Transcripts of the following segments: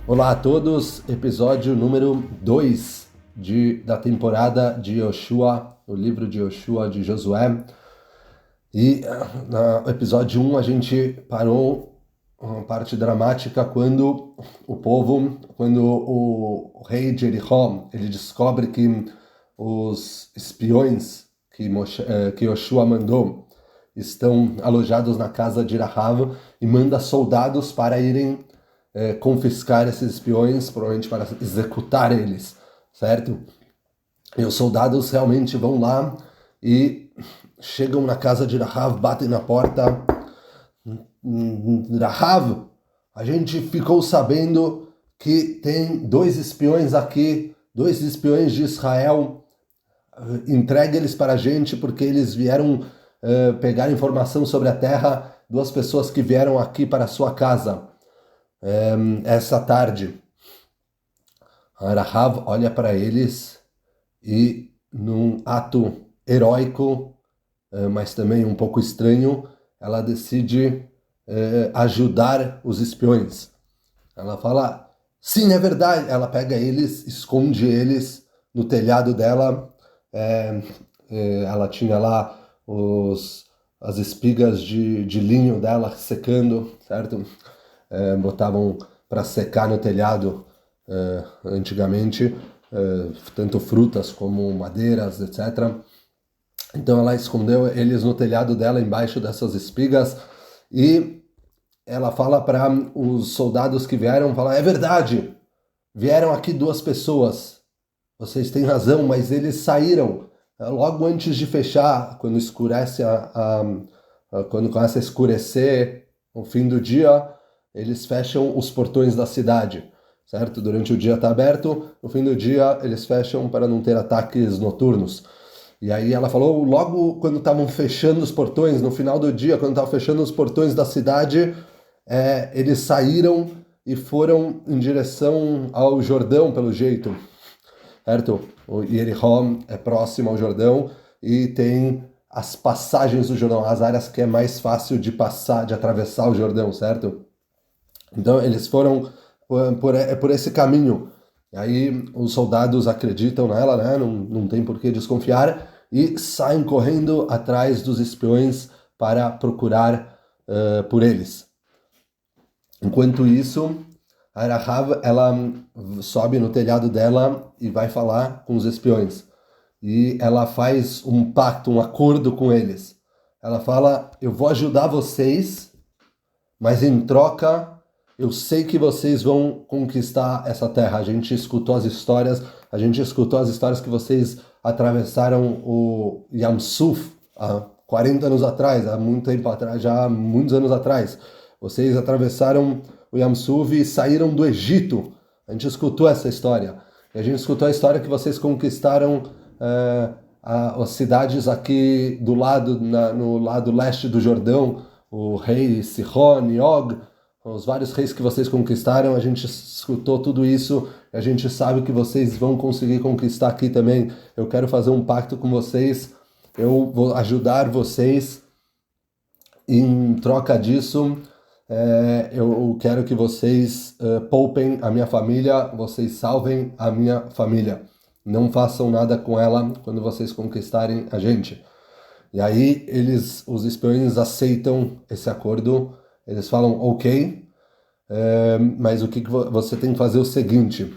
Olá a todos, episódio número 2 da temporada de Yoshua, o livro de Yoshua de Josué. E no episódio 1 a gente parou uma parte dramática quando o rei de Jericó, ele descobre que os espiões que Yoshua mandou estão alojados na casa de Rahav e manda soldados para irem confiscar esses espiões, provavelmente para executar eles, certo? E os soldados realmente vão lá e chegam na casa de Rahav, batem na porta. Rahav, a gente ficou sabendo que tem dois espiões aqui, dois espiões de Israel, entregue eles para a gente porque eles vieram pegar informação sobre a terra, duas pessoas que vieram aqui para a sua casa essa tarde. Rahav olha para eles e, num ato heróico, mas também um pouco estranho, ela decide ajudar os espiões. Ela fala, sim, é verdade. Ela pega eles, esconde eles no telhado dela. Ela tinha lá as espigas de linho dela secando, certo? Botavam para secar no telhado antigamente, tanto frutas como madeiras, etc. Então ela escondeu eles no telhado dela, embaixo dessas espigas, e ela fala para os soldados que vieram, fala, é verdade, vieram aqui duas pessoas, vocês têm razão, mas eles saíram logo antes de fechar, quando escurece quando começa a escurecer, no fim do dia, eles fecham os portões da cidade, certo? Durante o dia está aberto, no fim do dia eles fecham para não ter ataques noturnos. E aí ela falou, logo quando estavam fechando os portões, no final do dia, quando estavam fechando os portões da cidade, eles saíram e foram em direção ao Jordão, pelo jeito, certo? O Jericó é próximo ao Jordão e tem as passagens do Jordão, as áreas que é mais fácil de passar, de atravessar o Jordão, certo? Então eles foram por esse caminho. E aí os soldados acreditam nela, né? Não tem por que desconfiar, e saem correndo atrás dos espiões para procurar por eles. Enquanto isso, a Rahav, ela sobe no telhado dela e vai falar com os espiões. E ela faz um pacto, um acordo com eles. Ela fala, eu vou ajudar vocês, mas em troca eu sei que vocês vão conquistar essa terra. A gente escutou as histórias que vocês atravessaram o Yam Suf há 40 anos atrás, há muito tempo atrás, já há muitos anos atrás. Vocês atravessaram o Yam Suf e saíram do Egito. A gente escutou essa história. E a gente escutou a história que vocês conquistaram as cidades aqui do lado, no lado leste do Jordão, o rei Sihon e Og, os vários reis que vocês conquistaram. A gente escutou tudo isso, a gente sabe que vocês vão conseguir conquistar aqui também. Eu quero fazer um pacto com vocês, eu vou ajudar vocês, e em troca disso, eu quero que vocês poupem a minha família, vocês salvem a minha família. Não façam nada com ela quando vocês conquistarem a gente. E aí os espiões aceitam esse acordo. Eles falam, ok, mas o que você tem que fazer é o seguinte,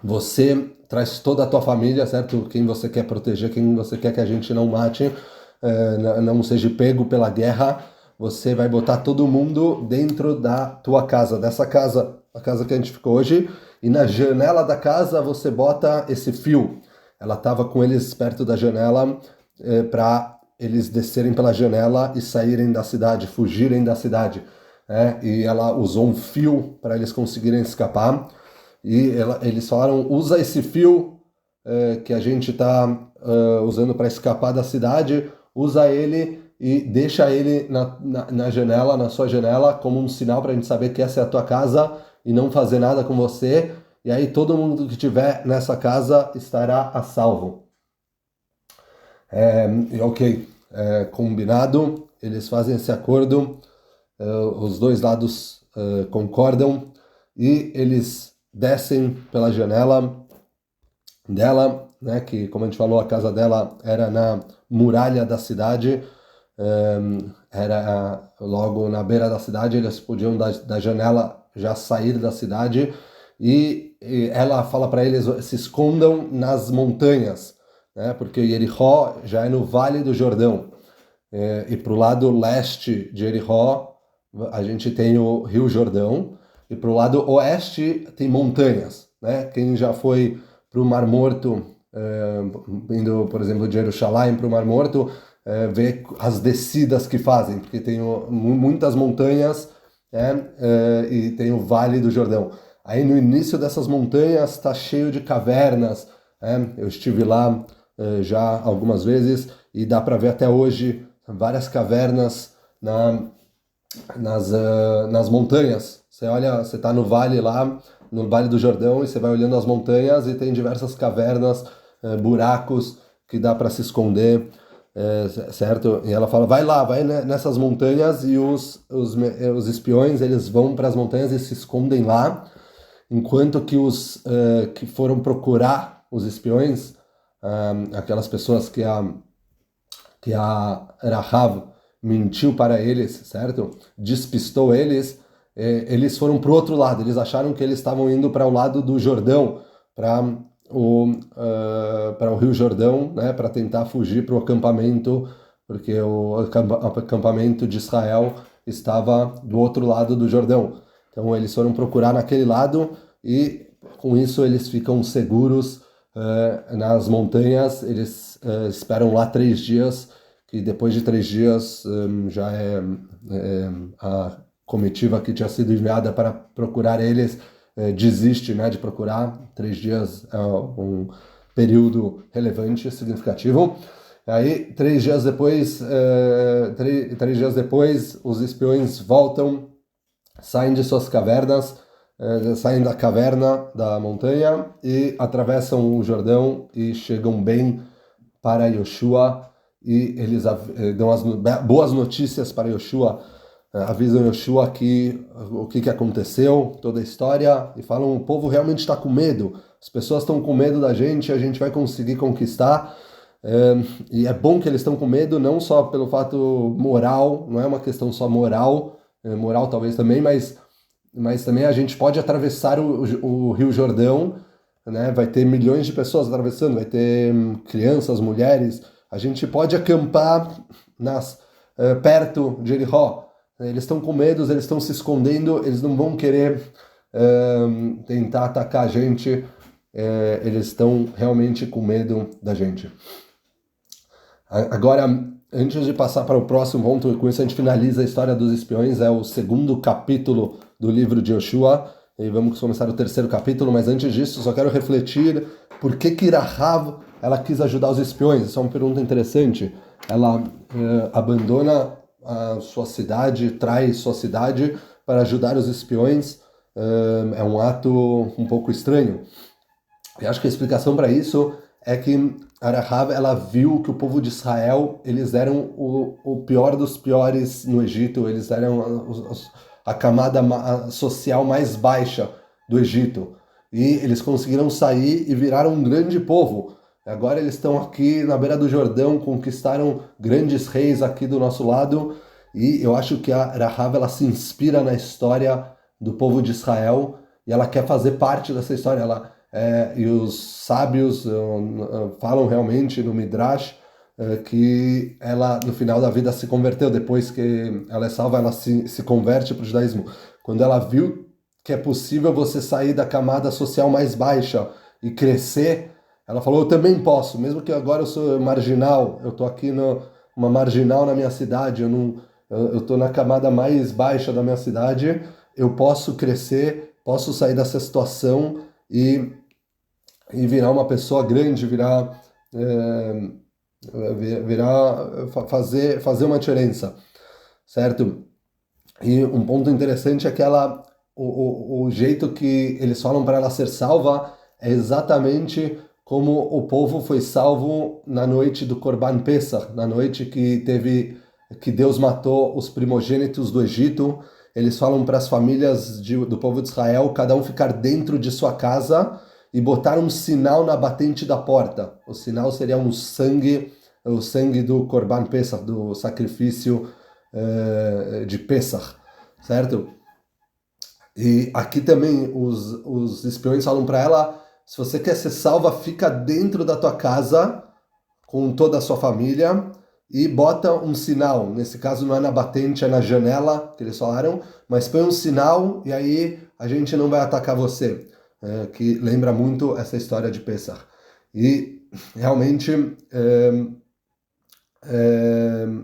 você traz toda a tua família, certo? Quem você quer proteger, quem você quer que a gente não mate, não seja pego pela guerra, você vai botar todo mundo dentro da tua casa, dessa casa, a casa que a gente ficou hoje, e na janela da casa você bota esse fio. Ela estava com eles perto da janela para eles descerem pela janela e saírem da cidade, fugirem da cidade. E ela usou um fio para eles conseguirem escapar. E eles falaram, usa esse fio que a gente está usando para escapar da cidade, usa ele e deixa ele na janela, na sua janela, como um sinal para a gente saber que essa é a tua casa e não fazer nada com você. E aí todo mundo que estiver nessa casa estará a salvo. Ok, combinado, eles fazem esse acordo, os dois lados concordam, e eles descem pela janela dela, né, que, como a gente falou, a casa dela era na muralha da cidade, era logo na beira da cidade, eles podiam da janela já sair da cidade, e ela fala para eles, se escondam nas montanhas, né, porque Jericó já é no Vale do Jordão, e para o lado leste de Jericó, a gente tem o Rio Jordão, e para o lado oeste tem montanhas, né? Quem já foi para o Mar Morto, indo, por exemplo, de Jerusalém para o Mar Morto, vê as descidas que fazem, porque tem muitas montanhas, e tem o Vale do Jordão. Aí no início dessas montanhas está cheio de cavernas, eu estive lá já algumas vezes e dá para ver até hoje várias cavernas nas montanhas. Você olha, você está no vale lá, no Vale do Jordão, e você vai olhando as montanhas e tem diversas cavernas, buracos que dá para se esconder, certo? E ela fala, vai lá, vai nessas montanhas, e os espiões, eles vão para as montanhas e se escondem lá, enquanto que os que foram procurar os espiões, aquelas pessoas que a Rahav mentiu para eles, certo? Despistou eles, eles foram para o outro lado, eles acharam que eles estavam indo para o lado do Jordão, para o Rio Jordão, né, para tentar fugir para o acampamento, porque o acampamento de Israel estava do outro lado do Jordão. Então eles foram procurar naquele lado, e com isso eles ficam seguros nas montanhas. Eles esperam lá 3 dias, que depois de 3 dias já a comitiva que tinha sido enviada para procurar eles desiste, né, de procurar. 3 dias é um período relevante, significativo. Aí, 3 dias depois, 3 dias depois, os espiões voltam, saem de suas cavernas, saem da caverna da montanha e atravessam o Jordão e chegam bem para Yoshua, e eles dão as boas notícias para Yoshua, avisam Yoshua o que aconteceu, toda a história, e falam, o povo realmente está com medo, as pessoas estão com medo da gente, a gente vai conseguir conquistar. E é bom que eles estão com medo, não só pelo fato moral, não é uma questão só moral, moral talvez também, mas também a gente pode atravessar o Rio Jordão, né? Vai ter milhões de pessoas atravessando, vai ter crianças, mulheres, a gente pode acampar perto de Jericó. Eles estão com medo, eles estão se escondendo, eles não vão querer tentar atacar a gente, eles estão realmente com medo da gente. Agora, antes de passar para o próximo ponto, com isso a gente finaliza a história dos espiões, é o 2º capítulo do livro de Yoshua, e vamos começar o 3º capítulo, mas antes disso só quero refletir por que Rahav ela quis ajudar os espiões. Essa é uma pergunta interessante. Ela abandona a sua cidade, traz sua cidade para ajudar os espiões. É um ato um pouco estranho. Eu acho que a explicação para isso é que a Rahav, ela viu que o povo de Israel, eles eram o pior dos piores no Egito, eles eram a camada social mais baixa do Egito. E eles conseguiram sair e viraram um grande povo. Agora eles estão aqui na beira do Jordão, conquistaram grandes reis aqui do nosso lado, e eu acho que a Rahav, ela se inspira na história do povo de Israel, e ela quer fazer parte dessa história. E os sábios falam realmente no Midrash que ela, no final da vida, se converteu. Depois que ela é salva, ela se converte para o judaísmo. Quando ela viu que é possível você sair da camada social mais baixa e crescer, ela falou, eu também posso, mesmo que agora eu sou marginal, eu estou aqui uma marginal na minha cidade, eu estou na camada mais baixa da minha cidade, eu posso crescer, posso sair dessa situação e virar uma pessoa grande, fazer uma diferença, certo? E um ponto interessante é que o jeito que eles falam para ela ser salva é exatamente como o povo foi salvo na noite do Corban Pesach, na noite que Deus matou os primogênitos do Egito. eles falam para as famílias do povo de Israel, cada um ficar dentro de sua casa e botar um sinal na batente da porta. O sinal seria o sangue do Korban Pesach, do sacrifício de Pesach, certo? E aqui também os espiões falam para ela, se você quer ser salva, fica dentro da tua casa com toda a sua família e bota um sinal. Nesse caso não é na batente, é na janela, que eles falaram, mas põe um sinal e aí a gente não vai atacar você. Que lembra muito essa história de Pesach. E realmente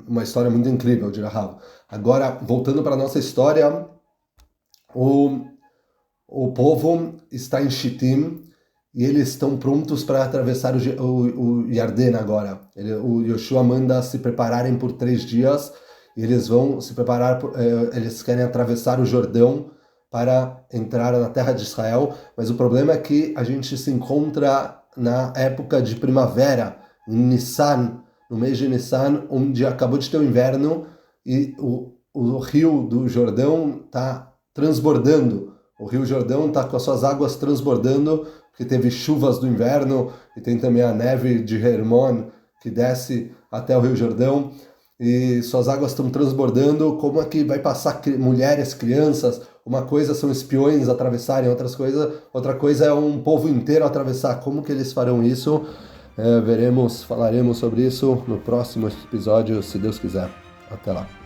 uma história muito incrível de Rahav. Agora, voltando para a nossa história, o povo está em Shittim e eles estão prontos para atravessar o Yarden agora. O Yoshua manda se prepararem por 3 dias e eles vão se preparar, eles querem atravessar o Jordão para entrar na terra de Israel, mas o problema é que a gente se encontra na época de primavera, em Nissan, no mês de Nissan, onde acabou de ter o inverno e o rio do Jordão está transbordando. O rio Jordão está com as suas águas transbordando, porque teve chuvas do inverno e tem também a neve de Hermon que desce até o rio Jordão e suas águas estão transbordando. Como é que vai passar mulheres, crianças? Uma coisa são espiões atravessarem, outra coisa é um povo inteiro atravessar. Como que eles farão isso? Falaremos sobre isso no próximo episódio, se Deus quiser. Até lá.